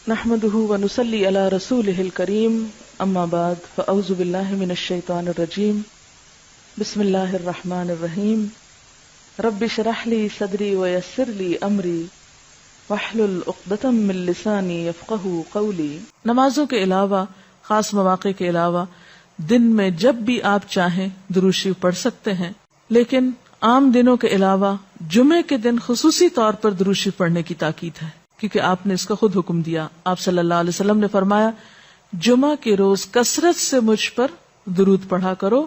نحمده ونصلي على رسوله الكريم اما بعد فاعوذ بالله من الشيطان الرجيم بسم الله الرحمن الرحيم رب اشرح لي صدري ويسر لي امري واحلل عقدة من لساني يفقهوا قولي. نمازوں کے علاوہ، خاص مواقع کے علاوہ دن میں جب بھی آپ چاہیں درود شریف پڑھ سکتے ہیں، لیکن عام دنوں کے علاوہ جمعے کے دن خصوصی طور پر درود شریف پڑھنے کی تاکید ہے، کیونکہ آپ نے اس کا خود حکم دیا. آپ صلی اللہ علیہ وسلم نے فرمایا، جمعہ کے روز کثرت سے مجھ پر درود پڑھا کرو.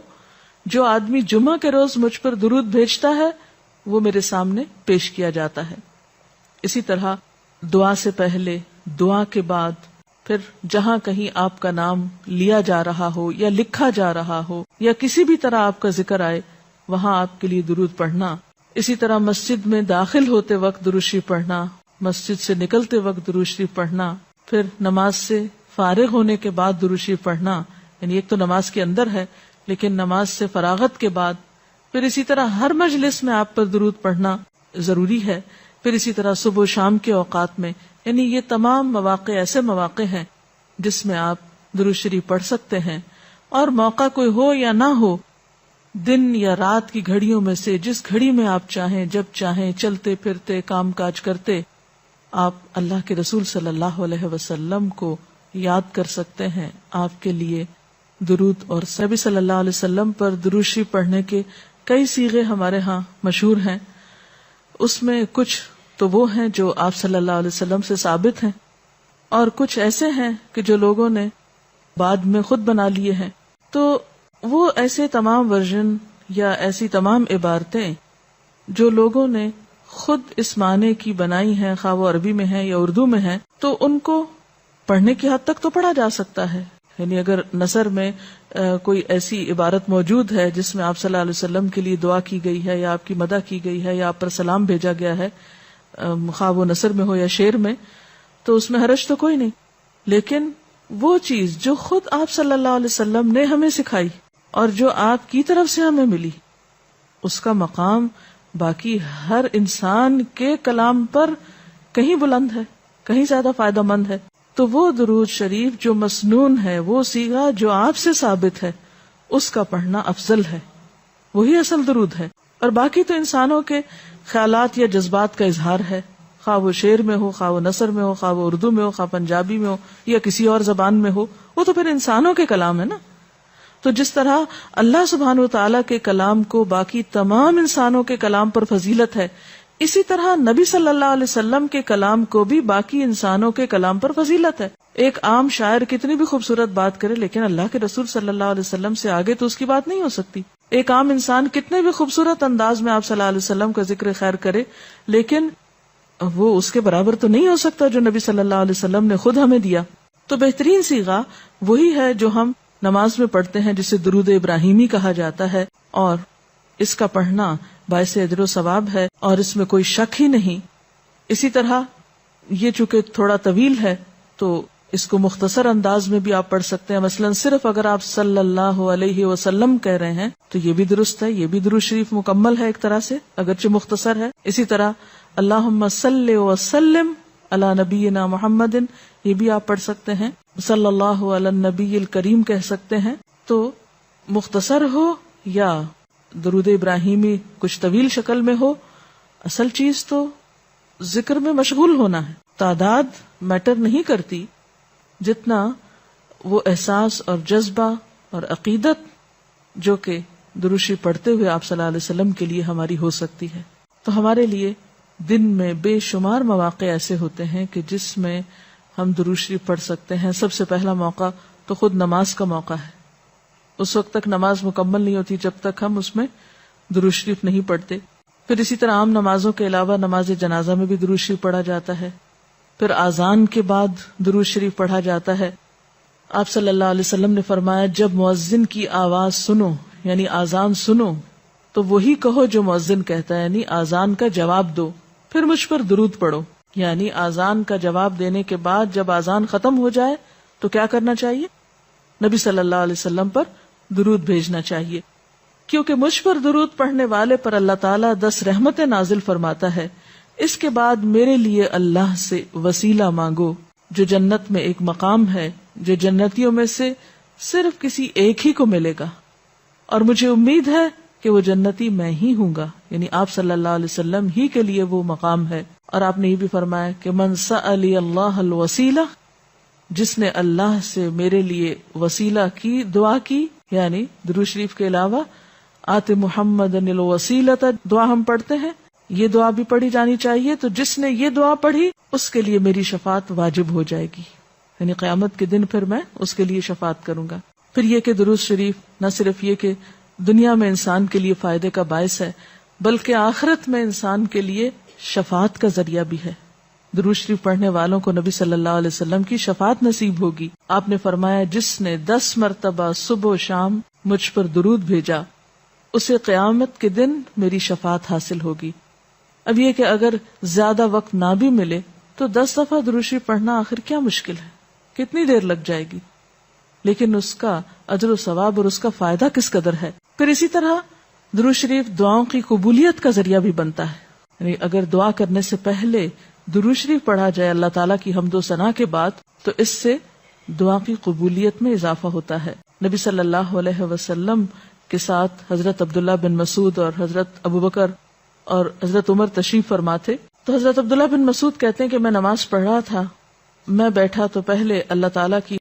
جو آدمی جمعہ کے روز مجھ پر درود بھیجتا ہے وہ میرے سامنے پیش کیا جاتا ہے. اسی طرح دعا سے پہلے، دعا کے بعد، پھر جہاں کہیں آپ کا نام لیا جا رہا ہو یا لکھا جا رہا ہو یا کسی بھی طرح آپ کا ذکر آئے، وہاں آپ کے لیے درود پڑھنا. اسی طرح مسجد میں داخل ہوتے وقت درود شریف پڑھنا، مسجد سے نکلتے وقت درود شریف پڑھنا، پھر نماز سے فارغ ہونے کے بعد درود شریف پڑھنا. یعنی ایک تو نماز کے اندر ہے، لیکن نماز سے فراغت کے بعد، پھر اسی طرح ہر مجلس میں آپ پر درود پڑھنا ضروری ہے. پھر اسی طرح صبح و شام کے اوقات میں، یعنی یہ تمام مواقع ایسے مواقع ہیں جس میں آپ درود شریف پڑھ سکتے ہیں. اور موقع کوئی ہو یا نہ ہو، دن یا رات کی گھڑیوں میں سے جس گھڑی میں آپ چاہیں، جب چاہیں، چلتے پھرتے کام کاج کرتے، آپ اللہ کے رسول صلی اللہ علیہ وسلم کو یاد کر سکتے ہیں. آپ کے لیے درود اور نبی صلی اللہ علیہ وسلم پر درود شریف پڑھنے کے کئی صیغے ہمارے ہاں مشہور ہیں. اس میں کچھ تو وہ ہیں جو آپ صلی اللہ علیہ وسلم سے ثابت ہیں، اور کچھ ایسے ہیں کہ جو لوگوں نے بعد میں خود بنا لیے ہیں. تو وہ ایسے تمام ورژن یا ایسی تمام عبارتیں جو لوگوں نے خود اس معنی کی بنائی ہیں، خواہ وہ عربی میں ہیں یا اردو میں ہیں، تو ان کو پڑھنے کی حد تک تو پڑھا جا سکتا ہے. یعنی اگر نثر میں کوئی ایسی عبارت موجود ہے جس میں آپ صلی اللہ علیہ وسلم کے لیے دعا کی گئی ہے یا آپ کی مدح کی گئی ہے یا آپ پر سلام بھیجا گیا ہے، خواہ وہ نثر میں ہو یا شعر میں، تو اس میں حرج تو کوئی نہیں. لیکن وہ چیز جو خود آپ صلی اللہ علیہ وسلم نے ہمیں سکھائی اور جو آپ کی طرف سے ہمیں ملی، اس کا مقام باقی ہر انسان کے کلام پر کہیں بلند ہے، کہیں زیادہ فائدہ مند ہے. تو وہ درود شریف جو مسنون ہے، وہ صیغہ جو آپ سے ثابت ہے، اس کا پڑھنا افضل ہے، وہی اصل درود ہے. اور باقی تو انسانوں کے خیالات یا جذبات کا اظہار ہے، خواہ وہ شعر میں ہو، خواہ وہ نثر میں ہو، خواہ وہ اردو میں ہو، خواہ پنجابی میں ہو یا کسی اور زبان میں ہو، وہ تو پھر انسانوں کے کلام ہے نا. تو جس طرح اللہ سبحانہ و تعالیٰ کے کلام کو باقی تمام انسانوں کے کلام پر فضیلت ہے، اسی طرح نبی صلی اللہ علیہ وسلم کے کلام کو بھی باقی انسانوں کے کلام پر فضیلت ہے. ایک عام شاعر کتنی بھی خوبصورت بات کرے، لیکن اللہ کے رسول صلی اللہ علیہ وسلم سے آگے تو اس کی بات نہیں ہو سکتی. ایک عام انسان کتنے بھی خوبصورت انداز میں آپ صلی اللہ علیہ وسلم کا ذکر خیر کرے، لیکن وہ اس کے برابر تو نہیں ہو سکتا جو نبی صلی اللہ علیہ وسلم نے خود ہمیں دیا. تو بہترین صیغہ وہی ہے جو ہم نماز میں پڑھتے ہیں، جسے درود ابراہیمی کہا جاتا ہے، اور اس کا پڑھنا باعث اجر و ثواب ہے اور اس میں کوئی شک ہی نہیں. اسی طرح یہ چونکہ تھوڑا طویل ہے تو اس کو مختصر انداز میں بھی آپ پڑھ سکتے ہیں. مثلا صرف اگر آپ صلی اللہ علیہ وسلم کہہ رہے ہیں تو یہ بھی درست ہے، یہ بھی درود شریف مکمل ہے ایک طرح سے، اگرچہ مختصر ہے. اسی طرح اللہم صلی وسلم علی نبینا محمد، یہ بھی آپ پڑھ سکتے ہیں. صلی اللہ علی النبی الکریم کہہ سکتے ہیں. تو مختصر ہو یا درود ابراہیمی کچھ طویل شکل میں ہو، اصل چیز تو ذکر میں مشغول ہونا ہے. تعداد میٹر نہیں کرتی، جتنا وہ احساس اور جذبہ اور عقیدت جو کہ درود شریف پڑھتے ہوئے آپ صلی اللہ علیہ وسلم کے لیے ہماری ہو سکتی ہے. تو ہمارے لیے دن میں بے شمار مواقع ایسے ہوتے ہیں کہ جس میں ہم درود شریف پڑھ سکتے ہیں. سب سے پہلا موقع تو خود نماز کا موقع ہے. اس وقت تک نماز مکمل نہیں ہوتی جب تک ہم اس میں درود شریف نہیں پڑھتے. پھر اسی طرح عام نمازوں کے علاوہ نماز جنازہ میں بھی درود شریف پڑھا جاتا ہے. پھر اذان کے بعد درود شریف پڑھا جاتا ہے. آپ صلی اللہ علیہ وسلم نے فرمایا، جب مؤذن کی آواز سنو، یعنی اذان سنو، تو وہی کہو جو مؤذن کہتا ہے، یعنی اذان کا جواب دو، پھر مجھ پر درود پڑھو. یعنی اذان کا جواب دینے کے بعد جب اذان ختم ہو جائے تو کیا کرنا چاہیے؟ نبی صلی اللہ علیہ وسلم پر درود بھیجنا چاہیے، کیونکہ مجھ پر درود پڑھنے والے پر اللہ تعالیٰ 10 رحمتیں نازل فرماتا ہے. اس کے بعد میرے لیے اللہ سے وسیلہ مانگو، جو جنت میں ایک مقام ہے جو جنتیوں میں سے صرف کسی ایک ہی کو ملے گا، اور مجھے امید ہے کہ وہ جنتی میں ہی ہوں گا، یعنی آپ صلی اللہ علیہ وسلم ہی کے لیے وہ مقام ہے۔ اور آپ نے یہ بھی فرمایا کہ من سألی اللہ الوسیلہ، جس نے اللہ سے میرے لیے وسیلہ کی دعا کی، یعنی درود شریف کے علاوہ آت محمد الوسیلۃ دعا ہم پڑھتے ہیں، یہ دعا بھی پڑھی جانی چاہیے، تو جس نے یہ دعا پڑھی اس کے لیے میری شفاعت واجب ہو جائے گی، یعنی قیامت کے دن پھر میں اس کے لیے شفاعت کروں گا۔ پھر یہ کہ درود شریف نہ صرف یہ کہ دنیا میں انسان کے لیے فائدے کا باعث ہے، بلکہ آخرت میں انسان کے لیے شفاعت کا ذریعہ بھی ہے۔ درود شریف پڑھنے والوں کو نبی صلی اللہ علیہ وسلم کی شفاعت نصیب ہوگی۔ آپ نے فرمایا جس نے 10 مرتبہ صبح و شام مجھ پر درود بھیجا اسے قیامت کے دن میری شفاعت حاصل ہوگی۔ اب یہ کہ اگر زیادہ وقت نہ بھی ملے تو 10 دفعہ درود شریف پڑھنا آخر کیا مشکل ہے، کتنی دیر لگ جائے گی، لیکن اس کا اجر و ثواب اور اس کا فائدہ کس قدر ہے۔ پھر اسی طرح درود شریف دعاؤں کی قبولیت کا ذریعہ بھی بنتا ہے، یعنی اگر دعا کرنے سے پہلے درود شریف پڑھا جائے اللہ تعالیٰ کی حمد و ثنا کے بعد تو اس سے دعا کی قبولیت میں اضافہ ہوتا ہے۔ نبی صلی اللہ علیہ وسلم کے ساتھ حضرت عبداللہ بن مسعود اور حضرت ابوبکر اور حضرت عمر تشریف فرما تھے، تو حضرت عبداللہ بن مسعود کہتے ہیں کہ میں نماز پڑھ رہا تھا، میں بیٹھا تو پہلے اللہ تعالیٰ کی